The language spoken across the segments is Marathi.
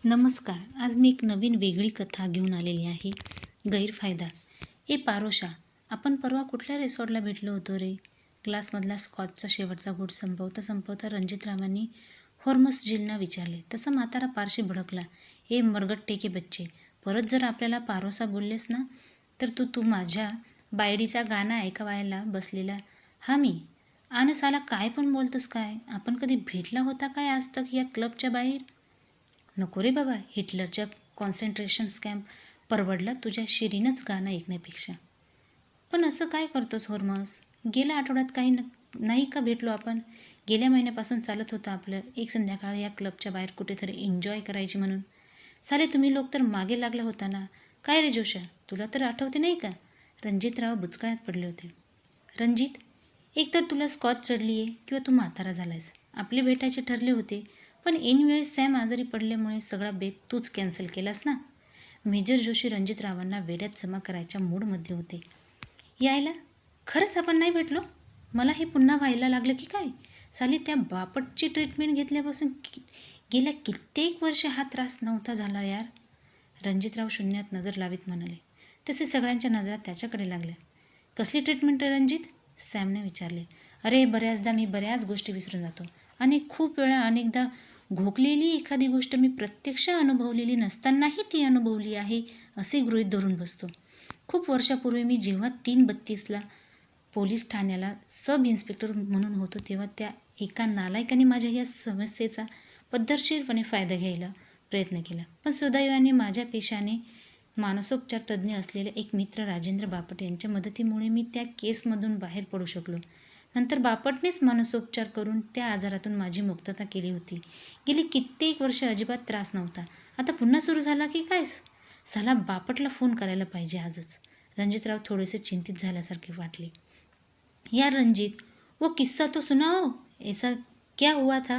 नमस्कार. आज मी एक नवीन वेगळी कथा घेऊन आलेली आहे. गैरफायदा. पारोशा, आपण परवा कुठल्या रिसॉर्टला भेटलो होतो रे? ग्लासमधला स्कॉचचा शेवटचा घोट संपवता संपवता रणजितरामांनी होर्मसजीलना विचारले. तसा म्हातारा पारशी भडकला. मरगट्टे के बच्चे, परत जर आपल्याला पारोसा बोललेस ना, तर तू तू माझ्या बायडीचा गाणं ऐकवायला बसलेला हा मी. आणि साला काय पण बोलतोस काय? आपण कधी भेटला होता काय आज तक या क्लबच्या बाहेर? नको रे बाबा, हिटलरच्या कॉन्सन्ट्रेशन कॅम्प परवडला तुझ्या शिरीनच गाणं ऐकण्यापेक्षा. पण असं काय करतोस होर्मस? गेल्या आठवड्यात नाही का भेटलो आपण? गेल्या महिन्यापासून चालत होतं आपलं एक संध्याकाळ या क्लबच्या बाहेर कुठेतरी एन्जॉय करायची म्हणून. साले तुम्ही लोक तर मागे लागला होता ना. काय रे जोशा, तुला तर आठवते नाही का? रणजितराव बुचकळ्यात पडले होते. रणजित, एक तर तुला स्कॉच चढली आहे किंवा तू म्हातारा झालायस. आपले भेटायचे ठरले होते, पण ऐनवेळी सॅम आजारी पडल्यामुळे सगळा बेत तूच कॅन्सल केलास ना. मेजर जोशी रणजितरावांना वेड्यात जमा करायच्या मूडमध्ये होते. यायला खरंच आपण नाही भेटलो? मला हे पुन्हा व्हायला लागलं की काय? साली त्या बापटची ट्रीटमेंट घेतल्यापासून गेल्या कित्येक वर्ष हा त्रास नव्हता झाला यार. रणजितराव शून्यात नजर लावित म्हणाले. तसे सगळ्यांच्या नजरा त्याच्याकडे लागल्या. कसली ट्रीटमेंट आहे रणजित? सॅमने विचारले. अरे, बऱ्याचदा मी बऱ्याच गोष्टी विसरून जातो आणि खूप वेळा अनेकदा घोकलेली एखादी गोष्ट मी प्रत्यक्ष अनुभवलेली नसतानाही ती अनुभवली आहे असे गृहीत धरून बसतो. खूप वर्षापूर्वी मी जेव्हा 332ला पोलीस ठाण्याला सब इन्स्पेक्टर म्हणून होतो, तेव्हा त्या एका नालायकाने माझ्या या समस्येचा पद्धतशीरपणे फायदा घ्यायला प्रयत्न केला. पण सुदैवाने माझ्या पेशाने मानसोपचार तज्ज्ञ असलेले एक मित्र राजेंद्र बापट यांच्या मदतीमुळे मी त्या केसमधून बाहेर पडू शकलो. नंतर बापटनेच मानसोपचार करून त्या आजारातून माझी मुक्तता केली होती. गेली कित्येक वर्ष अजिबात त्रास नव्हता. आता पुन्हा सुरू झाला की काय? साला बापटला फोन करायला पाहिजे आजच. रणजितराव थोडेसे चिंतित झाल्यासारखे वाटले. यार रंजीत, वो किस्सा तो सुनाओ. ऐसा क्या हुआ था?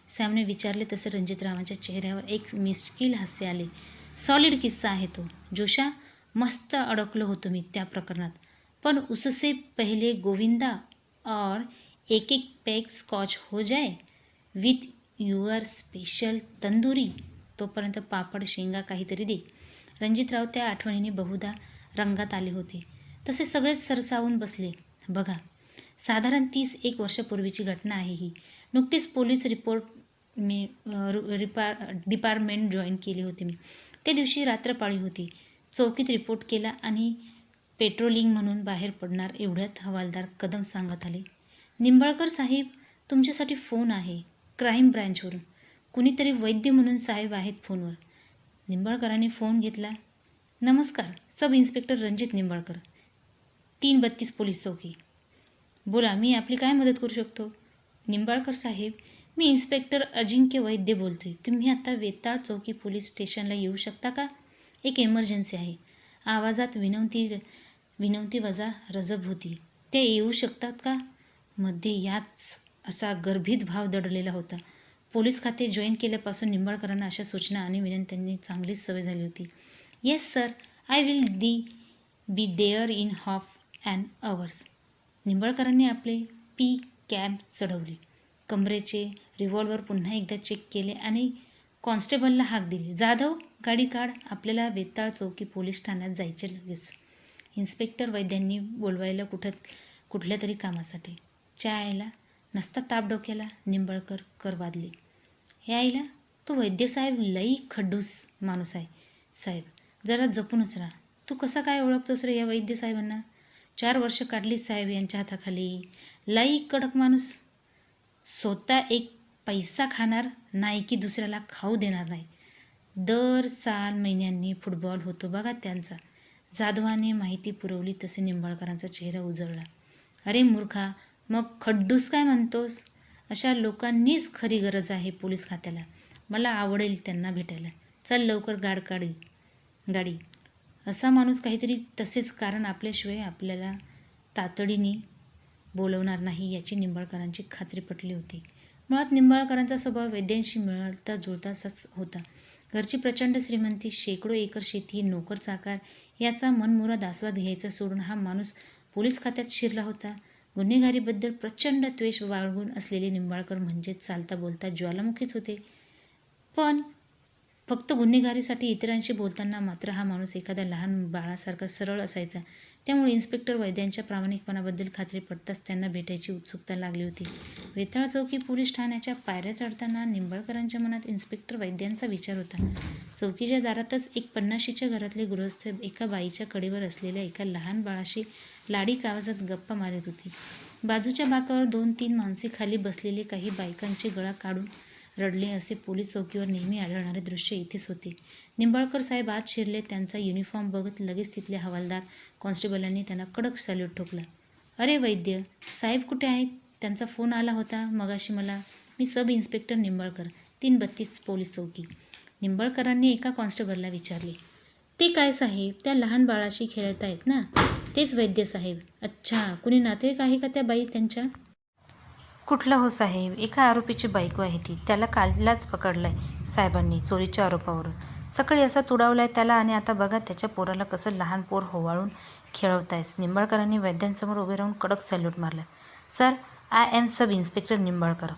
सॅमने विचारले तसे रणजितरावांच्या चेहऱ्यावर एक मिश्किल हास्य आले. सॉलिड किस्सा आहे तो जोशा. मस्त अडकलो होतो मी त्या प्रकरणात. पण उससे पहले गोविंदा और एक एक पैक स्कॉच हो जाए विथ युअर स्पेशल तंदुरी. तोपर्यंत पापड शेंगा काहीतरी दे. रणजितराव त्या आठवणीने बहुधा रंगात आले होते. तसे सगळेच सरसावून बसले. बघा, साधारण 31 वर्षापूर्वीची घटना आहे ही. नुकतीच पोलीस डिपार्टमेंट जॉईन केले होते मी. त्या दिवशी रात्रपाळी होती. चौकीत रिपोर्ट केला आणि पेट्रोलिंग म्हणून बाहेर पडणार एवढ्यात हवालदार कदम सांगत आले. निंबाळकर साहेब, तुमच्यासाठी फोन आहे क्राईम ब्रँचवरून. कुणीतरी वैद्य म्हणून साहेब आहेत फोनवर. निंबाळकरांनी फोन घेतला. नमस्कार, sub inspector Ranjit Nimbalkar, 332 police चौकी. बोला, मी आपली काय मदत करू शकतो? निंबाळकर साहेब, मी इन्स्पेक्टर अजिंक्य वैद्य बोलतोय. तुम्ही आता वेताळ चौकी पोलीस स्टेशनला येऊ शकता का? एक इमर्जन्सी आहे. आवाजात विनवती वजा रजब होती. ते येऊ शकतात का? मध्ये याच असा गर्भित भाव दडलेला होता. पोलीस खाते जॉईन केल्यापासून निंबाळकरांना अशा सूचना आणि विनंत्यांनी चांगलीच सवय झाली होती. Yes sir, I will be there in half an hours. निंबाळकरांनी आपले पी कॅब चढवली. कमरेचे रिव्हॉल्वर पुन्हा एकदा चेक केले आणि कॉन्स्टेबलला हाक दिली. जाधव, गाडी काढ, आपल्याला वेताळ चौकी पोलीस ठाण्यात जायचे लगेच. इन्स्पेक्टर वैद्यांनी बोलवायला कुठल्या तरी कामासाठी. आईला नसता ताप डोक्याला. निंबाळकर कर वादले. हे आईला, तो वैद्यसाहेब लई खड्डूस माणूस आहे साहेब. जरा जपूनच राहा. तू कसा काय ओळखतोस रे या वैद्यसाहेबांना? 4 वर्ष काढली साहेब यांच्या हाताखाली. लई कडक माणूस. स्वतः एक पैसा खाणार नाही की दुसऱ्याला खाऊ देणार नाही. दर 6 महिन्यांनी फुटबॉल होतो बघा त्यांचा. जाधवाने माहिती पुरवली तसे निंबाळकरांचा चेहरा उजळला. अरे मूर्खा, मग खड्डूस काय म्हणतोस? अशा लोकांनीच खरी गरज आहे पोलीस खात्याला. मला आवडेल त्यांना भेटायला. चल लवकर गाडी. असा माणूस काहीतरी तसेच कारण आपल्याशिवाय आपल्याला तातडीने बोलवणार नाही याची निंबाळकरांची खात्री पटली होती. मुळात निंबाळकरांचा स्वभाव वैद्यांशी मिळता जुळताच होता. घरची प्रचंड श्रीमंती, शेकडो एकर शेती, नोकर चाकर याचा मनमुराद आस्वाद घ्यायचा सोडून हा माणूस पोलीस खात्यात शिरला होता. गुन्हेगारीबद्दल प्रचंड द्वेष बाळगून असलेले निंबाळकर म्हणजे चालता बोलता ज्वालामुखीच होते. पण फक्त गुन्हेगारीसाठी इतरांशी बोलताना मात्र हा माणूस एखाद्या लहान बाळासारखा सरळ असायचा. त्यामुळे इन्स्पेक्टर वैद्यांच्या प्रामाणिकपणाबद्दल खात्री पडताच त्यांना भेटायची उत्सुकता लागली होती. वेताळ चौकी पोलीस ठाण्याच्या पायऱ्या चढताना निंबाळकरांच्या मनात इन्स्पेक्टर वैद्यांचा विचार होता. चौकीच्या दारातच एक 50शीच्या घरातले गृहस्थ एका बाईच्या कडेवर असलेल्या एका लहान बाळाशी लाडीक आवाजात गप्पा मारत होती. बाजूच्या बाकावर 2-3 माणसे खाली बसलेले, काही बायकांचे गळा काढून रडले असे पोलीस चौकीवर नेहमी आढळणारे दृश्य इथेच होते. निंबाळकर साहेब आत शिरले. त्यांचा युनिफॉर्म बघत लगेच तिथल्या हवालदार कॉन्स्टेबलांनी त्यांना कडक सॅल्यूट ठोकला. अरे वैद्य साहेब कुठे आहेत? त्यांचा फोन आला होता मगाशी मला. मी सब इन्स्पेक्टर निंबाळकर, 332 पोलीस चौकी. निंबाळकरांनी एका कॉन्स्टेबलला विचारले. ते काय साहेब? त्या लहान बाळाशी खेळत आहेत ना? तेच वैद्य साहेब. अच्छा, कुणी नातेवाईक आहे का त्या बाई त्यांच्या? कुठलं हो साहेब? एका आरोपीची बायको आहे ती. त्याला काललाच पकडलंय साहेबांनी चोरीच्या आरोपावरून. सकाळी असा तुडवलाय त्याला आणि आता बघा त्याच्या पोराला कसं लहान पोर होवाळून खेळवतायस. निंबाळकरांनी वैद्यांसमोर उभे राहून कडक सॅल्यूट मारला. Sir, I am sub inspector Nimbalkar.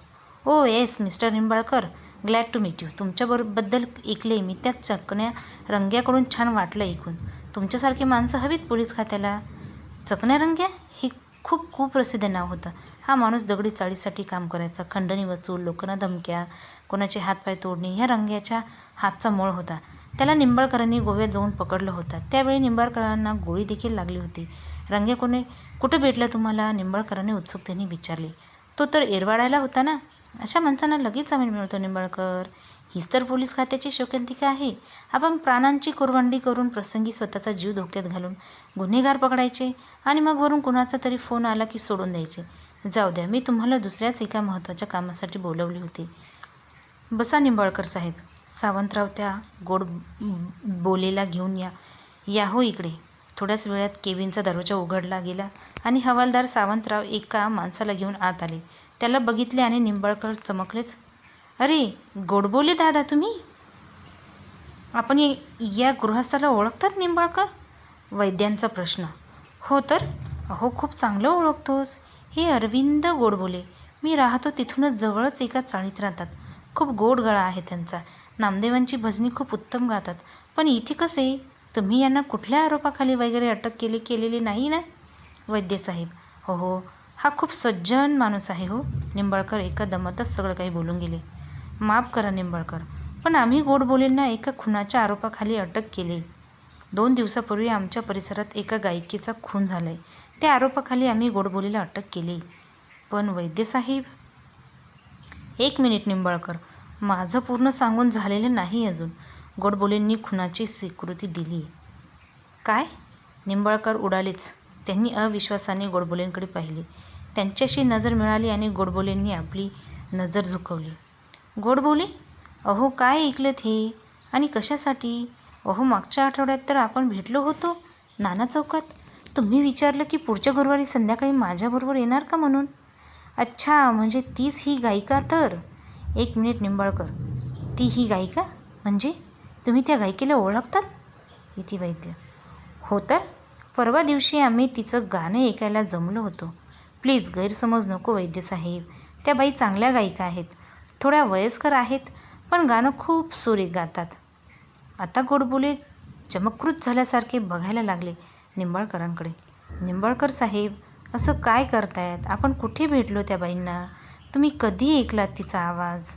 Oh yes mister Nimbalkar, glad to meet you. तुमच्याबद्दल ऐकले मी. त्या चकण्या रंग्याकडून छान वाटलं ऐकून. तुमच्यासारखी माणसं हवीत पोलीस खात्याला. चकण्या रंग्या हे खूप कुप्रसिद्ध नाव होतं. हा माणूस दगडी चाळीसाठी काम करायचा. खंडणी वसूल, लोकांना धमक्या, कोणाचे हातपाय तोडणे ह्या रंग्याच्या हातचा मळ होता. त्याला निंबाळकरांनी गोव्यात जाऊन पकडलं होतं. त्यावेळी निंबाळकरांना गोळी देखील लागली होती. रंग्या कुठं भेटला तुम्हाला? निंबाळकरांनी उत्सुकतेने विचारले. तो तर एरवाड्याला होता ना. अशा माणसांना लगेच जामीन मिळतो निंबाळकर. हीच तर पोलीस खात्याची शोकांतिका आहे. आपण प्राणांची कुरवंडी करून प्रसंगी स्वतःचा जीव धोक्यात घालून गुन्हेगार पकडायचे आणि मग वरून कुणाचा तरी फोन आला की सोडून द्यायचे. जाऊ द्या, मी तुम्हाला दुसऱ्याच एका महत्त्वाच्या कामासाठी बोलवले होते. बसा निंबाळकर साहेब. सावंतराव त्या गोड बोलेला घेऊन या हो इकडे. थोड्याच वेळात केबिनचा दरवाजा उघडला गेला आणि हवालदार सावंतराव एका माणसाला घेऊन आत आले. त्याला बघितले आणि निंबाळकर चमकलेच. अरे गोडबोले दादा तुम्ही? आपण या गृहस्थाला ओळखतात निंबाळकर? वैद्यांचा प्रश्न. हो तर. अहो खूप चांगलं ओळखतोस. हे अरविंद गोडबोले. मी राहतो तिथूनच जवळच एका चाळीत राहतात. खूप गोड गळा आहे त्यांचा. नामदेवांची भजनी खूप उत्तम गातात. पण इथे कसे? तुम्ही यांना कुठल्या आरोपाखाली वगैरे अटक केलेली नाही ना? वैद्य साहेब. हो, हा खूप सज्जन माणूस आहे हो. निंबाळकर एका दमातच सगळं काही बोलून गेले. माफ करा निंबाळकर, पण आम्ही गोडबोलेंना एका खुनाच्या आरोपाखाली अटक केली. 2 दिवसापूर्वी आमच्या परिसरात एका गायिकेचा खून झाला आहे. त्या आरोपाखाली आम्ही गोडबोलेला अटक केली. पण वैद्यसाहेब. 1 मिनिट निंबाळकर, माझं पूर्ण सांगून झालेलं नाही अजून. गोडबोलेंनी खुनाची स्वीकृती दिली. काय? निंबाळकर उडालेच. त्यांनी अविश्वासाने गोडबोलेंकडे पाहिले. त्यांच्याशी नजर मिळाली आणि गोडबोलेंनी आपली नजर झुकवली. गोडबोले? अहो काय ऐकलंत हे? आणि कशासाठी? अहो मागच्या आठवड्यात तर आपण भेटलो होतो नाना चौकात. तुम्ही विचारलं की पुढच्या गुरुवारी संध्याकाळी माझ्याबरोबर येणार का म्हणून. अच्छा, म्हणजे तीच ही गायिका तर. 1 मिनिट निंबाळकर, ती ही गायिका? म्हणजे तुम्ही त्या गायिकेला ओळखतात? इथे वैद्य. हो तर. परवा दिवशी आम्ही तिचं गाणं ऐकायला जमलो होतो. प्लीज गैरसमज नको वैद्यसाहेब. त्या बाई चांगल्या गायिका आहेत. थोड्या वयस्कर आहेत, पण गाणं खूप सुरेख गातात. आता गोडबोले चमत्कृत झाल्यासारखे बघायला लागले निंबाळकरांकडे. निंबाळकर साहेब, असं काय करतायत? आपण कुठे भेटलो त्या बाईंना? तुम्ही कधी ऐकलात तिचा आवाज?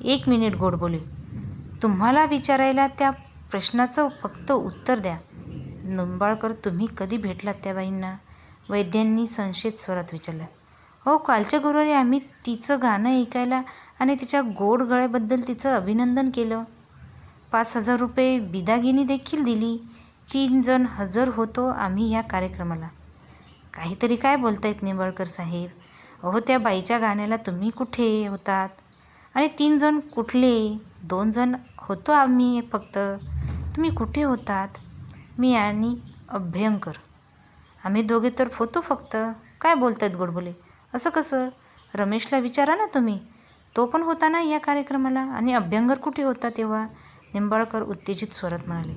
1 मिनिट गोडबोले, तुम्हाला विचारायला त्या प्रश्नाचं फक्त उत्तर द्या. निंबाळकर, तुम्ही कधी भेटलात त्या बाईंना? वैद्यांनी संशयित स्वरात विचारलं. हो, कालच्या गुरुवारी आम्ही तिचं गाणं ऐकायला आणि तिच्या गोड गळ्याबद्दल तिचं अभिनंदन केलं. 5,000 रुपये बिदागिनी देखील दिली. 3 जण हजर होतो आम्ही या कार्यक्रमाला. काहीतरी काय बोलतायत निंबाळकर साहेब? अहो त्या बाईच्या गाण्याला तुम्ही कुठे होतात? आणि 3 जण कुठले? 2 जण होतो आम्ही फक्त. तुम्ही कुठे होतात? मी आणि अभ्यंकर. आम्ही दोघे तर होतो फक्त. काय बोलतायत गोडबोले? असं कसं? रमेशला विचारा ना तुम्ही. तो पण होता ना या कार्यक्रमाला. आणि अभ्यंकर कुठे होता तेव्हा? निंबाळकर उत्तेजित स्वरात म्हणाले.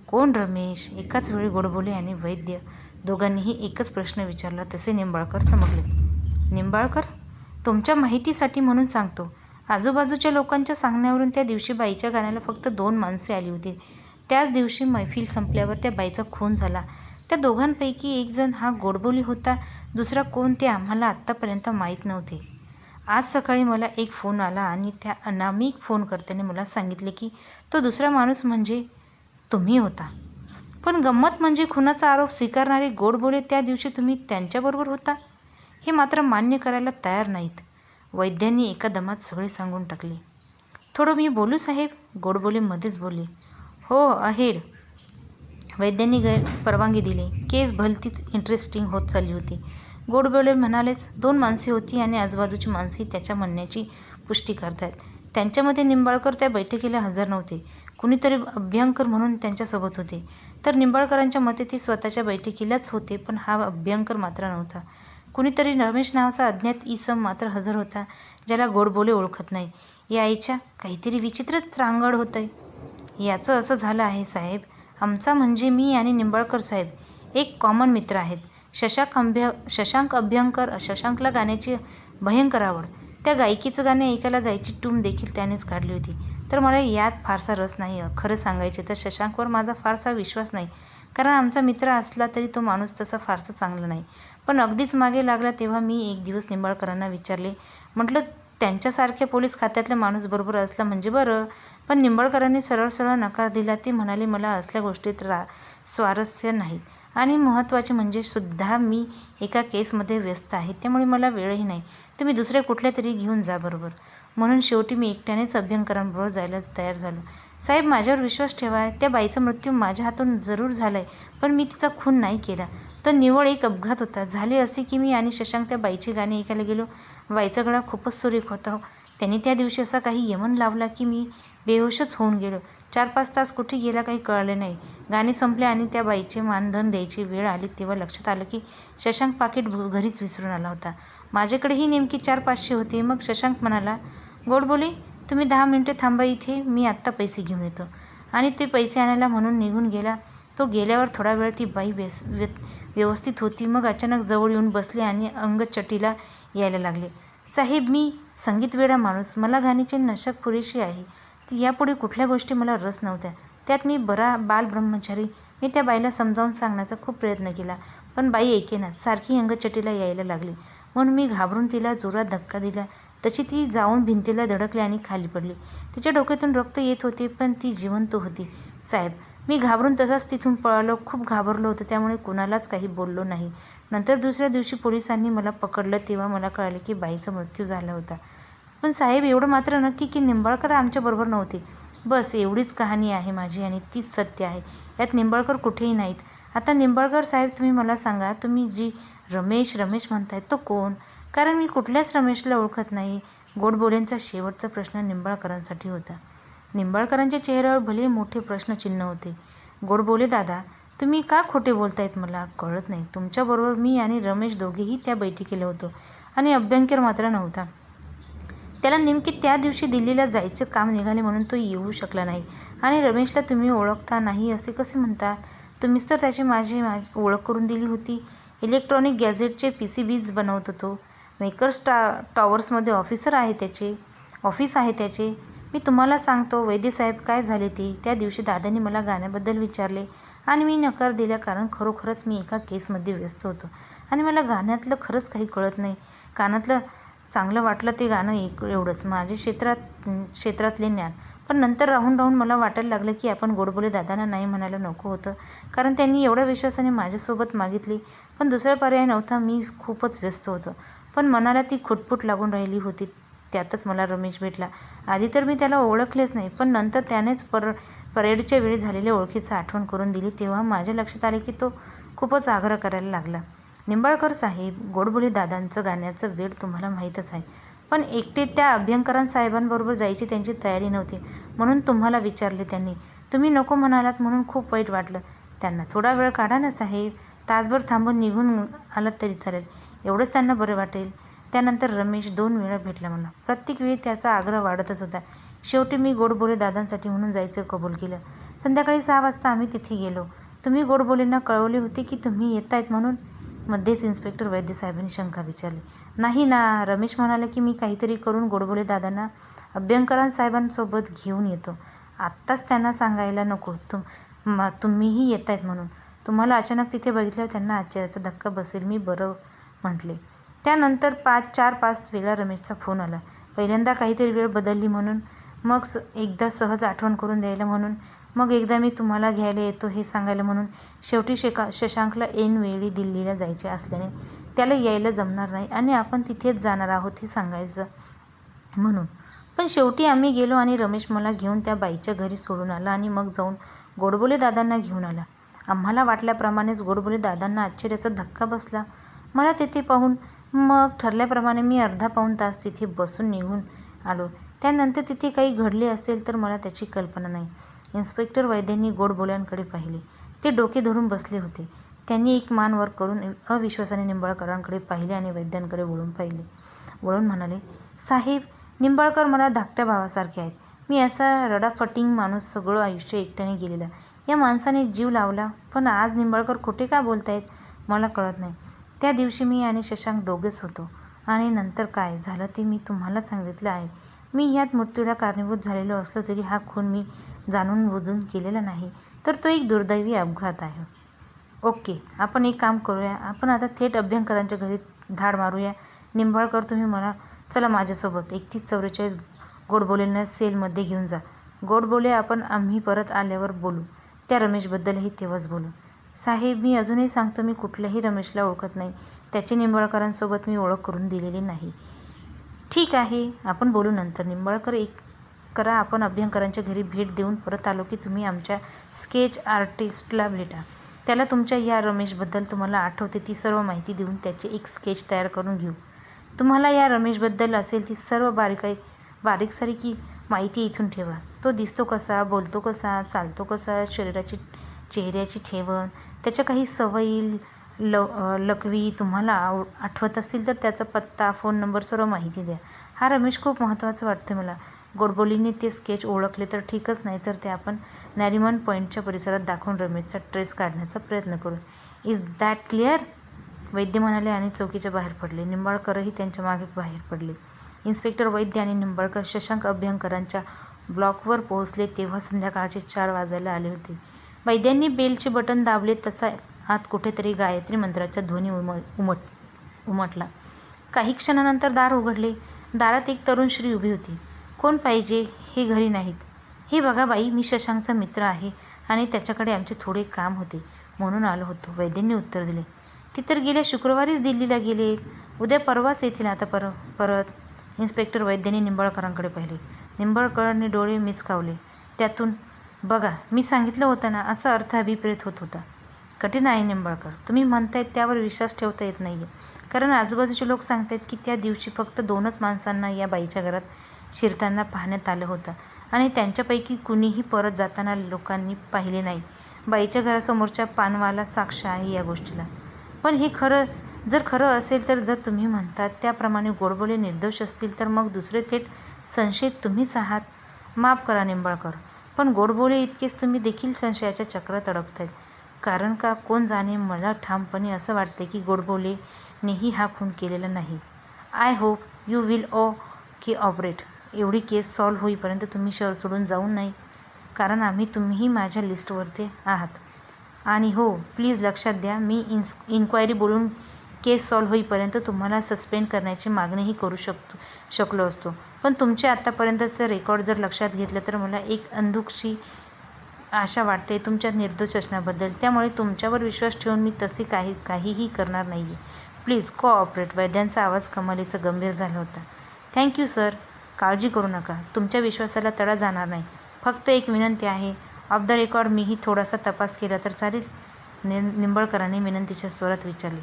कोण रमेश? एकाच वेळी गोडबोले आणि वैद्य दोघांनीही एकच प्रश्न विचारला तसे निंबाळकर चमकले. निंबाळकर, तुमच्या माहितीसाठी म्हणून सांगतो, आजूबाजूच्या लोकांच्या सांगण्यावरून त्या दिवशी बाईच्या गाण्याला फक्त 2 माणसे आली होती. त्याच दिवशी मैफिल संपल्यावर त्या बाईचा खून झाला. त्या दोघांपैकी एक जण हा गोडबोली होता, दुसरा कोण ते आम्हाला आत्तापर्यंत माहीत नव्हते. आज सकाळी मला एक फोन आला आणि त्या अनामिक फोनकर्त्याने मला सांगितले की तो दुसरा माणूस म्हणजे तुम्ही होता. पण गंमत म्हणजे खुनाचा आरोप स्वीकारणारे गोडबोले त्या दिवशी तुम्ही त्यांच्याबरोबर होता हे मात्र मान्य करायला तयार नाहीत. वैद्यांनी एका दमात सगळे सांगून टाकले. थोडं मी बोलू साहेब? गोडबोले मध्येच बोलले. हो, अहेड. वैद्यांनी परवानगी दिली. केस भलतीच इंटरेस्टिंग होत चालली होती. गोडबोले म्हणालेच. 2 माणसे होती आणि आजूबाजूची माणसेही त्याच्या म्हणण्याची पुष्टी करतायत. त्यांच्यामध्ये निंबाळकर त्या बैठकीला हजर नव्हते. कुणीतरी अभ्यंकर म्हणून त्यांच्यासोबत होते. तर निंबाळकरांच्या मते ते स्वतःच्या बैठकीलाच होते, पण हा अभ्यंकर मात्र नव्हता. कुणीतरी रमेश नावाचा अज्ञात इसम मात्र हजर होता, ज्याला गोडबोले ओळखत नाही. यायच्या काहीतरी विचित्रच रांगड होतंय. याचं असं झालं आहे साहेब, आमचा म्हणजे मी आणि निंबाळकर साहेब एक कॉमन मित्र आहेत. शशांक अभ्यंकर. शशांकला गाण्याची भयंकर आवड. त्या गायकीचं गाणे ऐकायला जायची टूम देखील त्यानेच काढली होती. तर मला यात फारसा रस नाही. खरं सांगायचे तर शशांकवर माझा फारसा विश्वास नाही, कारण आमचा मित्र असला तरी तो माणूस तसा फारसा चांगला नाही. पण अगदीच मागे लागला तेव्हा मी एक दिवस निंबाळकरांना विचारले. म्हटलं त्यांच्यासारख्या पोलीस खात्यातल्या माणूस बरोबर असला म्हणजे बरं. पण निंबाळकरांनी सरळ सरळ नकार दिला. ते म्हणाले मला असल्या गोष्टीत स्वारस्य नाहीत आणि महत्त्वाचे म्हणजे सुद्धा मी एका केसमध्ये व्यस्त आहे, त्यामुळे मला वेळही नाही. तुम्ही दुसऱ्या कुठल्या तरी घेऊन जा बरोबर. म्हणून शेवटी मी एकट्यानेच अभ्यंकरांबरोबर जायला तयार झालो. साहेब, माझ्यावर विश्वास ठेवा. त्या बाईचा मृत्यू माझ्या हातून जरूर झाला आहे, पण मी तिचा खून नाही केला. तो निव्वळ एक अपघात होता. झाले असे की मी आणि शशांक त्या बाईची गाणी ऐकायला गेलो. बाईचा गळा खूपच सुरेख होता. त्यांनी त्या दिवशी असा काही यमन लावला की मी बेहोशच होऊन गेलो. 4-5 तास कुठे गेला काही कळले नाही. गाणे संपले आणि त्या बाईचे मानधन द्यायची वेळ आली तेव्हा लक्षात आलं की शशांक पाकीट घरीच विसरून आला होता. माझ्याकडेही नेमकी 400-500 होते. मग शशांक म्हणाला, गोडबोले तुम्ही 10 मिनिटे थांबा इथे, मी आत्ता पैसे घेऊन येतो. आणि ते पैसे आणायला म्हणून निघून गेला. तो गेल्यावर थोडा वेळ ती बाई व्यवस्थित होती. मग अचानक जवळ येऊन बसले आणि अंगचटीला यायला लागले. साहेब, मी संगीतवेडा माणूस. मला गाण्याची नशा पुरेशी आहे. ती यापुढे कुठल्या गोष्टी मला रस नव्हत्या. त्यात मी बालब्रह्मचारी. मी त्या बाईला समजावून सांगण्याचा खूप प्रयत्न केला, पण बाई ऐकेनाच. सारखी अंगचटीला यायला लागली. म्हणून मी घाबरून तिला जोरात धक्का दिला. तशी ती जाऊन भिंतीला धडकली आणि खाली पडली. तिच्या डोक्यातून रक्त येत होते, पण ती जिवंत होती. साहेब, मी घाबरून तसाच तिथून पळालो. खूप घाबरलो होतो, त्यामुळे कुणालाच काही बोललो नाही. नंतर दुसऱ्या दिवशी पोलिसांनी मला पकडलं तेव्हा मला कळाले की बाईचा मृत्यू झाला होता. पण साहेब, एवढं मात्र नक्की की निंबाळकर आमच्याबरोबर नव्हते. बस एवढीच कहाणी आहे माझी आणि तीच सत्य आहे. यात निंबाळकर कुठेही नाहीत. आता निंबाळकर साहेब, तुम्ही मला सांगा, तुम्ही जी रमेश म्हणतायत तो कोण? कारण मी कुठल्याच रमेशला ओळखत नाही. गोडबोलेंचा शेवटचा प्रश्न निंबाळकरांसाठी होता. निंबाळकरांच्या चेहऱ्यावर भले मोठे प्रश्नचिन्ह होते. गोडबोले दादा, तुम्ही का खोटे बोलतायत मला कळत नाही. तुमच्याबरोबर मी आणि रमेश दोघेही त्या बैठकीला होतो आणि अभ्यंकर मात्र नव्हता. त्याला नेमके त्या दिवशी दिल्लीला जायचं काम निघाले म्हणून तो येऊ शकला नाही. आणि रमेशला तुम्ही ओळखता नाही असे कसे म्हणता? तुम्हीच तर त्याची माझी ओळख करून दिली होती. इलेक्ट्रॉनिक गॅझेटचे PCBs बनवतो तो. मेकर्स टॉवर्समध्ये ऑफिस आहे त्याचे. मी तुम्हाला सांगतो वैद्यसाहेब, काय झाले ते त्या दिवशी दादांनी मला गाण्याबद्दल विचारले आणि मी नकार दिला, कारण खरोखरच मी एका केसमध्ये व्यस्त होतो आणि मला गाण्यातलं खरंच काही कळत नाही. कानातलं चांगलं वाटलं ते गाणं एवढंच माझे क्षेत्रातले ज्ञान. पण नंतर राहून राहून मला वाटायला लागलं की आपण गोडबोले दादांना नाही म्हणायला नको होतं, कारण त्यांनी एवढ्या विश्वासाने माझ्यासोबत मागितली. पण दुसरा पर्याय नव्हता. मी खूपच व्यस्त होतो. पण मनाला ती खुटफुट लागून राहिली होती. त्यातच मला रमेश भेटला. आधी तर मी त्याला ओळखलेच नाही, पण नंतर त्यानेच परेडच्या वेळी झालेल्या ओळखीचं आठवण करून दिली तेव्हा माझ्या लक्षात आले की तो खूपच आग्रह करायला लागला. निंबाळकर साहेब, गोडबोले दादांचं गाण्याचं वेळ तुम्हाला माहीतच आहे. पण एकटे त्या अभ्यंकरांसाहेबांबरोबर जायची त्यांची तयारी नव्हती, म्हणून तुम्हाला विचारले त्यांनी. तुम्ही नको म्हणालात म्हणून खूप वाईट वाटलं. त्यांना थोडा वेळ काढा ना साहेब. तासभर थांबून निघून आलात तरी चालेल. एवढंच त्यांना बरं वाटेल. त्यानंतर रमेश 2 वेळा भेटला मला. प्रत्येक वेळी त्याचा आग्रह वाढतच होता. शेवटी मी गोडबोले दादांसाठी म्हणून जायचं कबूल केलं. संध्याकाळी 6 वाजता आम्ही तिथे गेलो. तुम्ही गोडबोलेंना कळवले होते की तुम्ही येतायत म्हणून? मध्येच इन्स्पेक्टर वैद्यसाहेबांनी शंका विचारली. नाही ना. रमेश म्हणाले की मी काहीतरी करून गोडबोले दादांना अभ्यंकरांसाहेबांसोबत घेऊन येतो. आत्ताच त्यांना सांगायला नको तुम्हीही येत आहेत म्हणून. तुम्हाला अचानक तिथे बघितल्यावर त्यांना आश्चर्याचा धक्का बसेल. मी बरं म्हटले. त्यानंतर 4-5 वेळा रमेशचा फोन आला. पहिल्यांदा काहीतरी वेळ बदलली म्हणून, मग एकदा सहज आठवण करून द्यायला म्हणून, मग एकदा मी तुम्हाला घ्यायला येतो हे सांगायला म्हणून, शेवटी शशांकला ऐनवेळी दिल्लीला जायचे असल्याने त्याला यायला जमणार नाही आणि आपण तिथेच जाणार आहोत हे सांगायचं म्हणून. पण शेवटी आम्ही गेलो आणि रमेश मला घेऊन त्या बाईच्या घरी सोडून आला आणि मग जाऊन गोडबोले दादांना घेऊन आला. आम्हाला वाटल्याप्रमाणेच गोडबोले दादांना आश्चर्याचा धक्का बसला मला तिथे पाहून. मग ठरल्याप्रमाणे मी अर्धा-पाऊण तास तिथे बसून निघून आलो. त्यानंतर तिथे काही घडले असेल तर मला त्याची कल्पना नाही. इन्स्पेक्टर वैद्यांनी गोडबोल्यांकडे पाहिले. ते डोके धरून बसले होते. त्यांनी एक मान वर करून अविश्वासाने निंबाळकरांकडे पाहिले आणि वैद्यांकडे वळून म्हणाले, साहेब, निंबाळकर मला धाकट्या भावासारखे आहेत. मी असा रडाफटिंग माणूस, सगळं आयुष्य एकट्याने गेलेला. या माणसाने जीव लावला. पण आज निंबाळकर खोटे का बोलतायत मला कळत नाही. त्या दिवशी मी आणि शशांक दोघेच होतो आणि नंतर काय झालं ते मी तुम्हाला सांगितलं आहे. मी ह्यात मृत्यूला कारणीभूत झालेलो असलो तरी हा खून मी जाणून बुजून केलेला नाही, तर तो एक दुर्दैवी अपघात आहे. ओके, आपण एक काम करूया. आपण आता थेट अभ्यंकरांच्या घरी धाड मारूया. निंबाळकर, तुम्ही मला चला माझ्यासोबत. 3144 गोडबोलेंना सेलमध्ये घेऊन जा. गोडबोले, आम्ही परत आल्यावर बोलू. त्या रमेशबद्दलही तेव्हाच बोलू. साहेब, मी अजूनही सांगतो, मी कुठल्याही रमेशला ओळखत नाही. त्याची निंबाळकरांसोबत मी ओळख करून दिलेली नाही. ठीक आहे, आपण बोलू नंतर. निंबाळकर, एक करा, आपण अभ्यंकरांच्या घरी भेट देऊन परत आलो की तुम्ही आमच्या स्केच आर्टिस्टला भेटा. त्याला तुमच्या या रमेशबद्दल तुम्हाला आठवते ती सर्व माहिती देऊन त्याचे एक स्केच तयार करून घेऊ. तुम्हाला या रमेशबद्दल असेल ती सर्व बारीकसारीक माहिती इथून ठेवा. तो दिसतो कसा, बोलतो कसा, चालतो कसा, चेहऱ्याची ठेवण, त्याच्या काही सवयी, लकवी तुम्हाला आठवत असतील तर त्याचा पत्ता, फोन नंबर, सर्व माहिती द्या. हा रमेश खूप महत्त्वाचा वाटतं मला. गोडबोलींनी ते स्केच ओळखले तर ठीकच, नाही तर ते आपण नॅरिमन पॉईंटच्या परिसरात दाखवून रमेशचा ट्रेस काढण्याचा प्रयत्न करू. Is that clear? वैद्य म्हणाले आणि चौकीच्या बाहेर पडले. निंबाळकरही त्यांच्या मागे बाहेर पडले. इन्स्पेक्टर वैद्य आणि निंबाळकर शशांक अभ्यंकरांच्या ब्लॉकवर पोहोचले तेव्हा संध्याकाळचे 4 वाजायला आले होते. वैद्यांनी बेलचे बटन दाबले तसा आत कुठेतरी गायत्री मंत्राचा ध्वनी उमटला. काही क्षणानंतर दार उघडले. दारात एक तरुण स्त्री उभी होती. कोण पाहिजे? हे घरी नाहीत. हे बघा बाई, मी शशांकचा मित्र आहे आणि त्याच्याकडे आमचे थोडे काम होते म्हणून आलो होतो, वैद्यांनी उत्तर दिले. ती तर गेल्या शुक्रवारीच दिल्लीला गेलेत. उद्या परवाच येतील आता परत. इन्स्पेक्टर वैद्यांनी निंबाळकरांकडे पाहिले. निंबाळकरांनी डोळे मिचकावले. त्यातून, बघा, मी सांगितलं होतं ना, असा अर्थ अभिप्रेत होत होता. कठीण आहे निंबाळकर. तुम्ही म्हणतायत त्यावर विश्वास ठेवता येत नाही. कारण आजूबाजूचे लोक सांगतायत की त्या दिवशी फक्त 2च माणसांना या बाईच्या घरात शिरताना पाहण्यात आलं होतं आणि त्यांच्यापैकी कुणीही परत जाताना लोकांनी पाहिले नाही. बाईच्या घरासमोरच्या पानवाला साक्ष आहे या गोष्टीला. पण हे जर खरं असेल तर जर तुम्ही म्हणतात त्याप्रमाणे गोडबोले निर्दोष असतील तर मग दुसरे थेट संशयित तुम्हीच आहात. माफ करा निंबाळकर, पण गोडबोले इतकेच तुम्ही देखील संशयाच्या चक्रात अडकतायत. कारण का कोण जाणे, मला ठामपणे असं वाटते की गोडबोलेनेही हा खून केलेला नाही. I hope you will operate. एवढी केस सॉल्व्ह होईपर्यंत तुम्ही शहर सोडून जाऊ नये, कारण तुम्हीही माझ्या लिस्टवरती आहात. आणि हो, प्लीज लक्षात द्या, मी इन्क्वायरी बोलून केस सॉल्व्ह होईपर्यंत तुम्हाला सस्पेंड करण्याची मागणीही करू शकलो असतो. पण तुमचे आत्तापर्यंतचं रेकॉर्ड जर लक्षात घेतलं तर मला एक अंधुकशी आशा वाटते तुमच्या निर्दोष असण्याबद्दल. त्यामुळे तुमच्यावर विश्वास ठेवून मी तसे काहीही करणार नाही आहे. Please cooperate. वैद्यांचा आवाज कमालीचा गंभीर झाला होता. Thank you sir. काळजी करू नका, तुमच्या विश्वासाला तडा जाणार नाही. फक्त एक विनंती आहे. ऑफ द रेकॉर्ड मीही थोडासा तपास केला तर चालेल? निंबाळकरांनी विनंतीच्या स्वरात विचारले.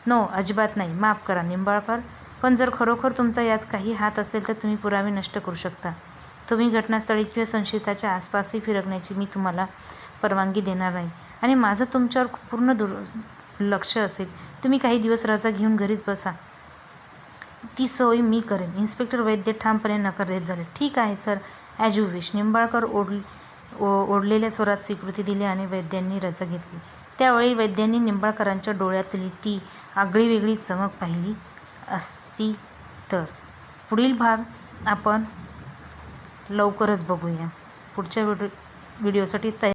नो, अजिबात नाही. माफ करा निंबाळकर, पण जर खरोखर तुमचा यात काही हात असेल तर तुम्ही पुरावे नष्ट करू शकता. तुम्ही घटनास्थळी किंवा संशयिताच्या आसपासही फिरकण्याची मी तुम्हाला परवानगी देणार नाही आणि माझं तुमच्यावर पूर्ण लक्ष असेल. तुम्ही काही दिवस रजा घेऊन घरीच बसा. ती सोय मी करेन. इन्स्पेक्टर वैद्य ठामपणे नकार देत झाले. ठीक आहे sir, as you wish. Nimbalkar ओढलेल्या स्वरात स्वीकृती दिली आणि वैद्यांनी रजा घेतली. त्यावेळी वैद्यांनी निंबाळकरांच्या डोळ्यातली ती आगळीवेगळी चमक पाहिली असती तर. पुढील भाग आपण लवकरच बघूया. पुढच्या व्हिडिओसाठी